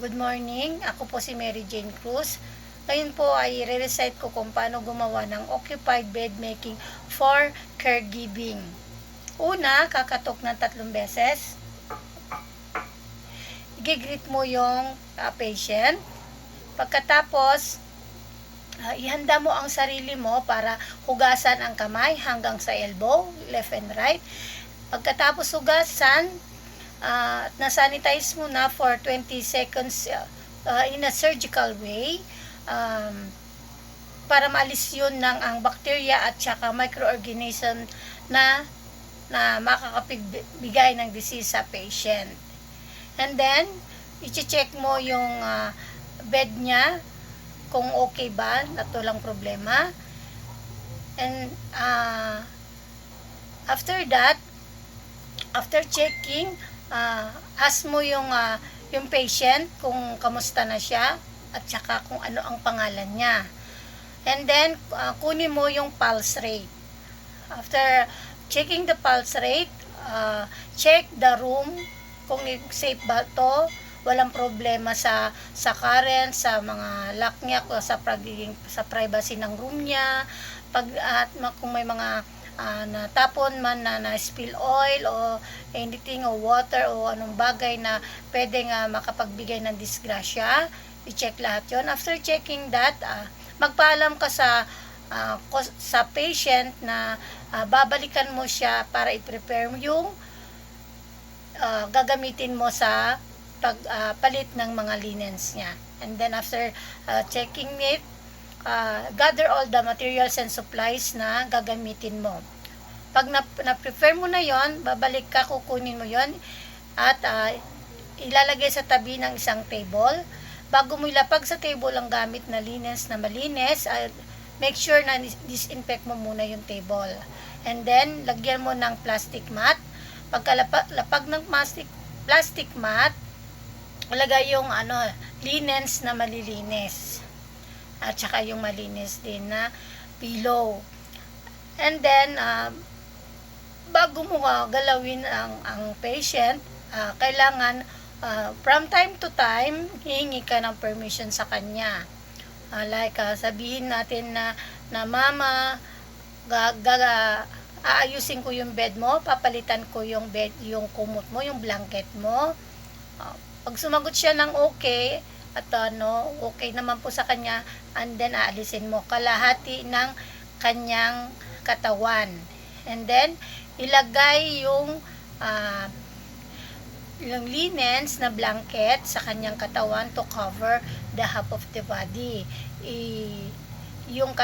Good morning, ako po si Mary Jane Cruz. Ngayon po ay i-recite ko kung paano gumawa ng occupied bed making for caregiving. Una, kakatok ng 3 beses. I-greet mo yung patient. Pagkatapos, ihanda mo ang sarili mo para hugasan ang kamay hanggang sa elbow, left and right. Pagkatapos hugasan, na-sanitize mo na for 20 seconds in a surgical way para maalis yun ng ang bacteria at saka microorganism na makakapagbigay ng disease sa patient. And then, i-check mo yung bed niya kung okay ba, nato lang problema. And after that, after checking, ask mo yung patient kung kamusta na siya at saka kung ano ang pangalan niya. And then, kunin mo yung pulse rate. After checking the pulse rate, check the room kung safe ba to, walang problema sa current, sa mga lock niya, sa privacy ng room niya, kung may mga natapon man na spill oil o anything o water o anong bagay na pwedeng makapagbigay ng disgrasya, i-check lahat yon. After checking that, magpaalam ka sa patient na babalikan mo siya para i-prepare yung gagamitin mo sa pagpalit ng mga linens niya. And then after checking it, gather all the materials and supplies na gagamitin mo. Pag na-prepare mo na yon, babalik ka, kukunin mo yon at ilalagay sa tabi ng isang table. Bago mo ilapag sa table ang gamit na linens na malinis, make sure na disinfect mo muna yung table. And then, lagyan mo ng plastic mat. Pagkalapag ng plastic mat, ilagay yung linens na malilinis. At saka yung malinis din na pillow. And then, bago mo galawin ang patient, kailangan from time to time, hihingi ka ng permission sa kanya. Sabihin natin na mama, aayusin ko yung bed mo, papalitan ko yung kumot mo, yung blanket mo. Pag sumagot siya ng okay, at okay naman po sa kanya, and then aalisin mo kalahati ng kanyang katawan. And then, ilagay yung linens na blanket sa kanyang katawan to cover the half of the body. Yung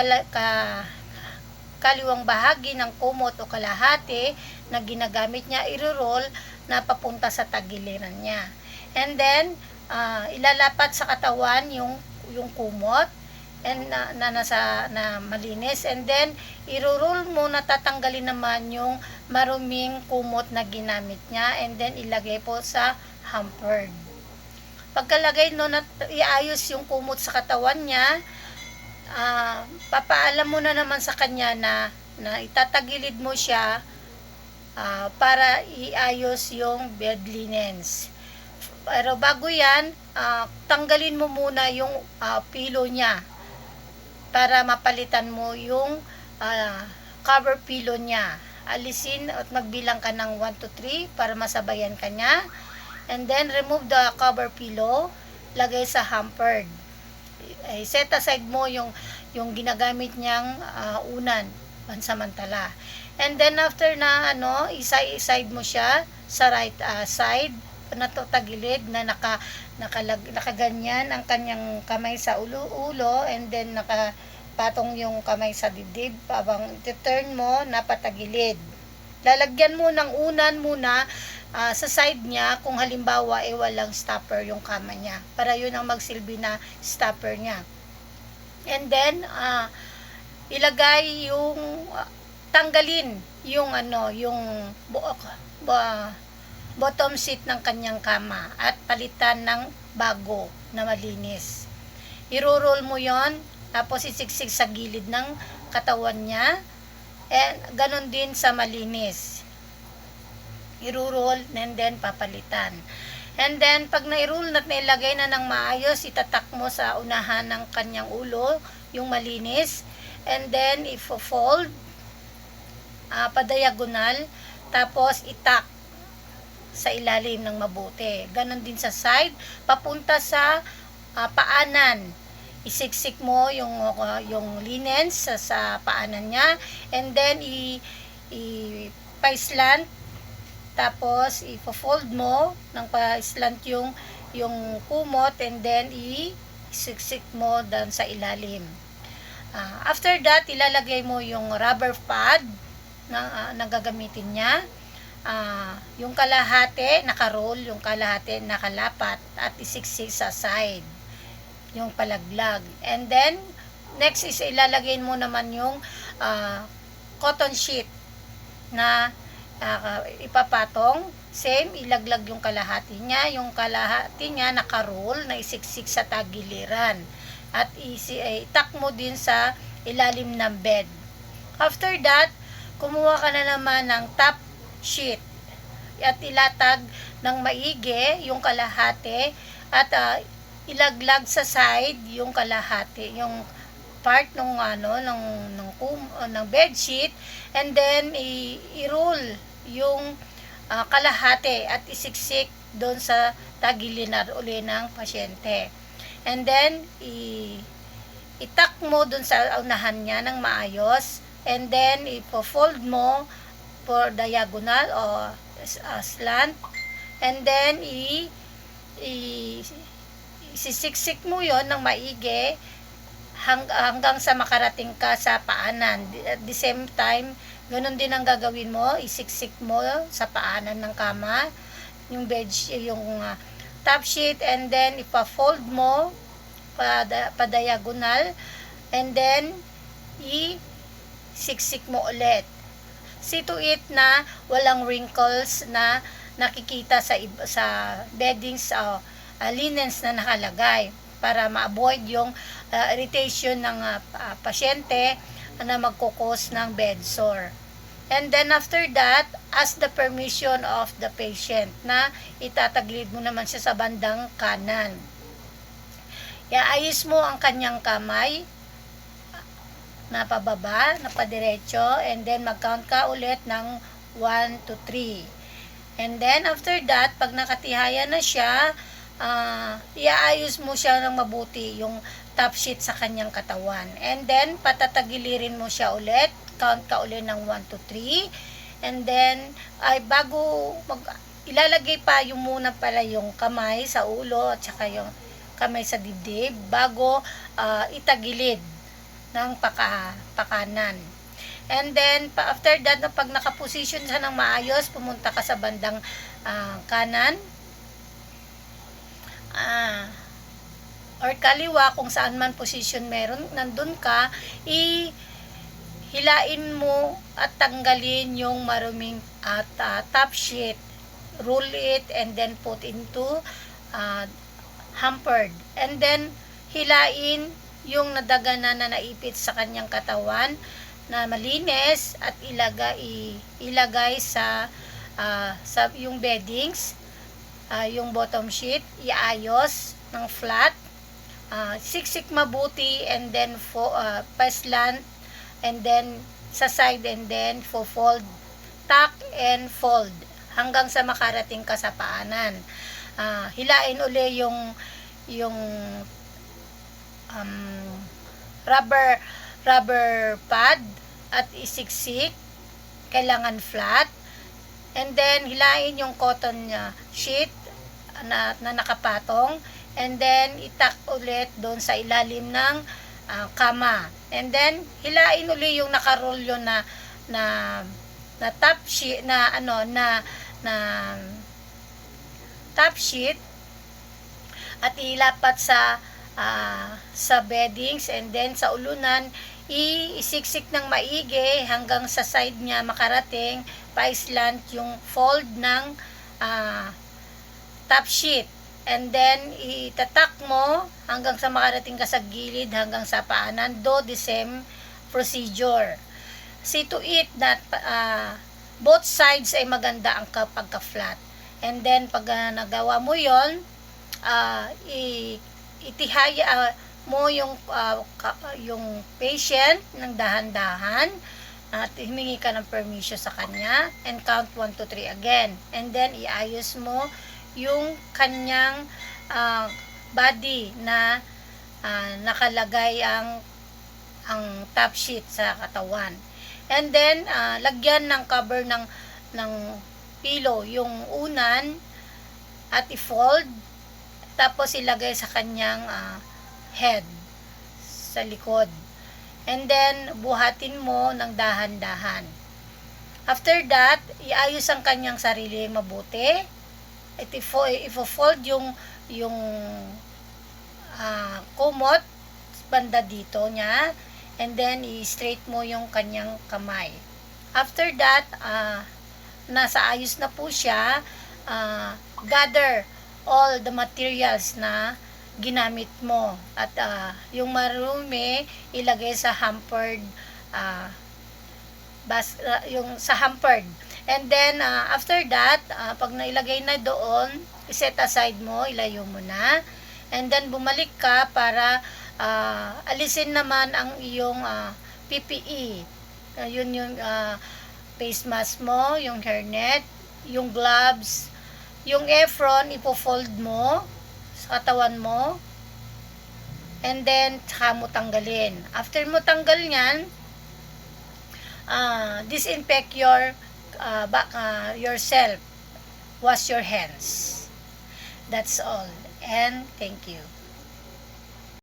kaliwang bahagi ng kumot o kalahati na ginagamit niya, i-roll na papunta sa tagiliran niya. And then, ilalapat sa katawan yung kumot and na malinis, and then i-roll mo na tatanggalin naman yung maruming kumot na ginamit niya, and then ilagay po sa hampered. Pagkalagay na iayos yung kumot sa katawan niya, papaalam mo na naman sa kanya na itatagilid mo siya para iayos yung bed linens. Pero bago yan, tanggalin mo muna yung pillow niya para mapalitan mo yung cover pillow niya. Alisin at magbilang ka ng 1 to 3 para masabayan ka niya. And then, remove the cover pillow, lagay sa hampered. Set aside mo yung ginagamit niyang unan, pansamantala. And then, after na iside mo siya sa right side, na tagilid na nakaganyan ang kanyang kamay sa ulo, and then nakapatong yung kamay sa dibdib, habang turn mo na patagilid. Lalagyan mo ng unan muna sa side niya kung halimbawa walang stopper yung kama niya, para yun ang magsilbi na stopper niya. And then ilagay yung tanggalin yung bottom seat ng kanyang kama at palitan ng bago na malinis. I-roll mo yon, tapos isiksik sa gilid ng katawan niya, and ganun din sa malinis. I-roll and then papalitan. And then, pag na-roll at nailagay na ng maayos, itatak mo sa unahan ng kanyang ulo, yung malinis. And then, ifo-fold, pa-diagonal, tapos itak sa ilalim ng mabuti. Ganon din sa side, papunta sa paanan. Isiksik mo yung linens sa paanan niya, and then pa-slant, tapos ipo-fold mo ng pa-slant yung kumot, and then isiksik mo doon sa ilalim. After that, ilalagay mo yung rubber pad na gagamitin niya. Yung kalahati naka-roll, yung kalahati nakalapat, at isiksik sa side yung palaglag. And then next is ilalagay mo naman yung cotton sheet na ipapatong. Same, ilaglag yung kalahati niya naka-roll na isiksik sa tagiliran, at itak mo din sa ilalim ng bed. After that, kumuha ka na naman ng top sheet at ilatag ng maigi yung kalahati, at ilaglag sa side yung kalahati, yung part ng bed sheet, and then i-roll yung kalahati at isiksik doon sa tagiliran uli ng pasyente. And then itak mo doon sa unahan niya ng maayos, and then ipo-fold mo for diagonal o slant, and then isisiksik mo yon ng maigi hanggang sa makarating ka sa paanan. At the same time, ganun din ang gagawin mo, isiksik mo sa paanan ng kama yung top sheet, and then ipa-fold mo pa diagonal, and then isiksik mo ulit. See to it na walang wrinkles na nakikita sa beddings linens na nakalagay, para ma-avoid yung irritation ng pasyente na magkukos ng bed sore. And then after that, ask the permission of the patient na itatagilid mo naman siya sa bandang kanan. Iayos mo ang kanyang kamay na pababa, na padiretso, and then mag-count ka ulit ng 1 to 3. And then after that, pag nakatihaya na siya, iaayos mo siya ng mabuti yung top sheet sa kanyang katawan, and then patatagilirin mo siya ulit, count ka ulit ng 1 to 3, and then bago ilalagay pa yung muna pala yung kamay sa ulo at saka yung kamay sa dibdib bago itagilid ng pakanan. And then after that, pag nakaposition siya ng maayos, pumunta ka sa bandang kanan or kaliwa, kung saan man position meron, nandun ka, hilain mo at tanggalin yung maruming top sheet, roll it, and then put into hampered, and then hilain yung nadaganan na naipit sa kanyang katawan na malinis, at ilagay sa yung beddings, yung bottom sheet, iayos ng flat, siksik mabuti, and then pa-slant, and then sa side, and then fold, tuck and fold hanggang sa makarating ka sa paanan. Hilain uli yung rubber pad at isiksik, kailangan flat, and then hilain yung cotton sheet na nakapatong, and then itak ulit doon sa ilalim ng kama, and then hilain uli yung nakarolyo na top sheet na top sheet, at ilapat sa beddings, and then sa ulunan isiksik ng maigi hanggang sa side niya makarating, pa-slant yung fold ng top sheet, and then itatak mo hanggang sa makarating ka sa gilid hanggang sa paanan. Do the same procedure. See to it that both sides ay maganda ang pagka-flat. And then, pag nagawa mo yon, itihaya mo yung patient ng dahan-dahan at humingi ka ng permission sa kanya and count 1, 2, 3 again. And then, iayos mo yung kanyang body na nakalagay ang top sheet sa katawan. And then, lagyan ng cover ng pillow yung unan at i-fold, tapos ilagay sa kanyang head sa likod. And then, buhatin mo ng dahan-dahan. After that, iayos ang kanyang sarili mabuti. Ifo-fold yung kumot banda dito niya. And then, i-straight mo yung kanyang kamay. After that, nasa ayos na po siya, gather all the materials na ginamit mo. At yung marumi, ilagay sa hampered, yung sa hampered. And then, after that, pag nailagay na doon, iset aside mo, ilayo mo na. And then, bumalik ka para alisin naman ang iyong PPE. Yun yung face mask mo, yung hairnet, yung gloves, yung apron, ipo-fold mo sa katawan mo. And then, saka mo tanggalin. After mo tanggal yan, disinfect yourself. Wash your hands. That's all. And thank you.